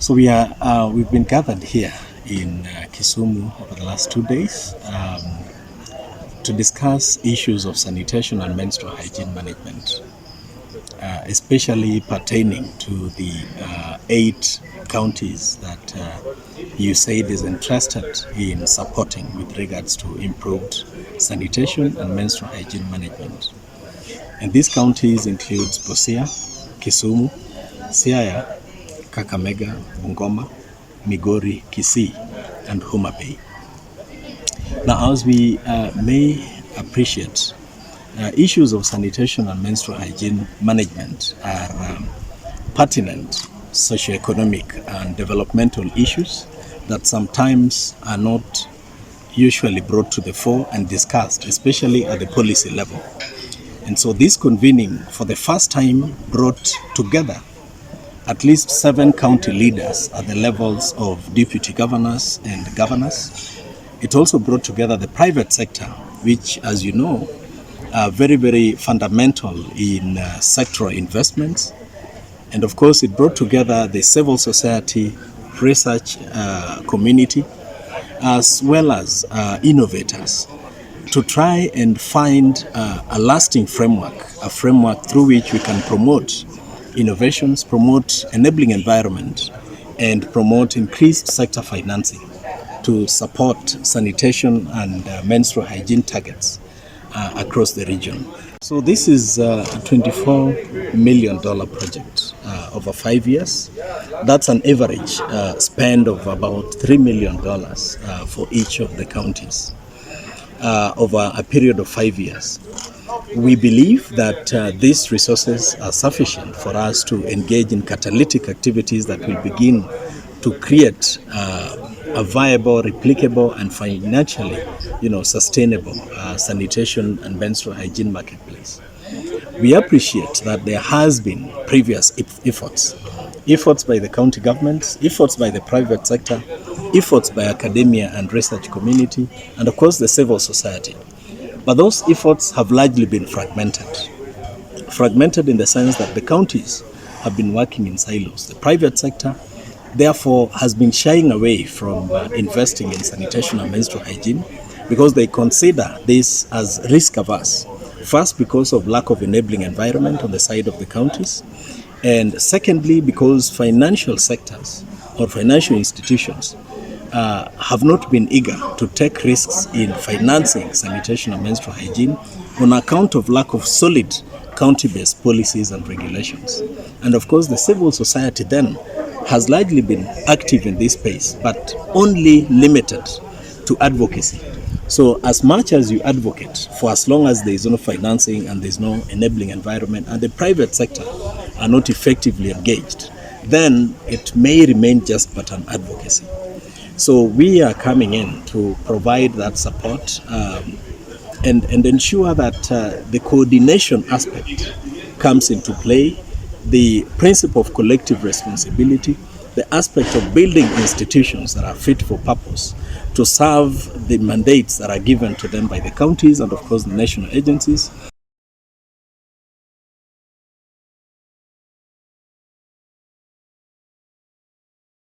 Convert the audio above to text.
So we've been gathered here in Kisumu over the last 2 days to discuss issues of sanitation and menstrual hygiene management, especially pertaining to the 8 counties that USAID is entrusted in supporting with regards to improved sanitation and menstrual hygiene management. And these counties include Busia, Kisumu, Siaya, Kakamega, Bungoma, Migori, Kisii, and Homa Bay. Now, as we may appreciate, issues of sanitation and menstrual hygiene management are pertinent socioeconomic and developmental issues that sometimes are not usually brought to the fore and discussed, especially at the policy level. And so this convening for the first time brought together at least 7 county leaders at the levels of deputy governors and governors. It also brought together the private sector, which, as you know, are very, very fundamental in sectoral investments. And of course, it brought together the civil society, research community, as well as innovators, to try and find a lasting framework, a framework through which we can promote innovations, promote enabling environment, and promote increased sector financing to support sanitation and menstrual hygiene targets across the region. So this is a $24 million project over 5 years. That's an average spend of about $3 million for each of the counties over a period of 5 years. We believe that these resources are sufficient for us to engage in catalytic activities that will begin to create a viable, replicable, and financially, sustainable sanitation and menstrual hygiene marketplace. We appreciate that there has been previous efforts by the county governments, efforts by the private sector, efforts by academia and research community, and of course the civil society. But those efforts have largely been fragmented. Fragmented in the sense that the counties have been working in silos. The private sector, therefore, has been shying away from investing in sanitation and menstrual hygiene because they consider this as risk averse. First, because of lack of enabling environment on the side of the counties. And secondly, because financial sectors or financial institutions have not been eager to take risks in financing sanitation and menstrual hygiene on account of lack of solid county-based policies and regulations. And of course, the civil society then has largely been active in this space, but only limited to advocacy. So as much as you advocate, for as long as there is no financing and there is no enabling environment and the private sector are not effectively engaged, then it may remain just but an advocacy. So we are coming in to provide that support and ensure that the coordination aspect comes into play, the principle of collective responsibility, the aspect of building institutions that are fit for purpose to serve the mandates that are given to them by the counties and of course the national agencies,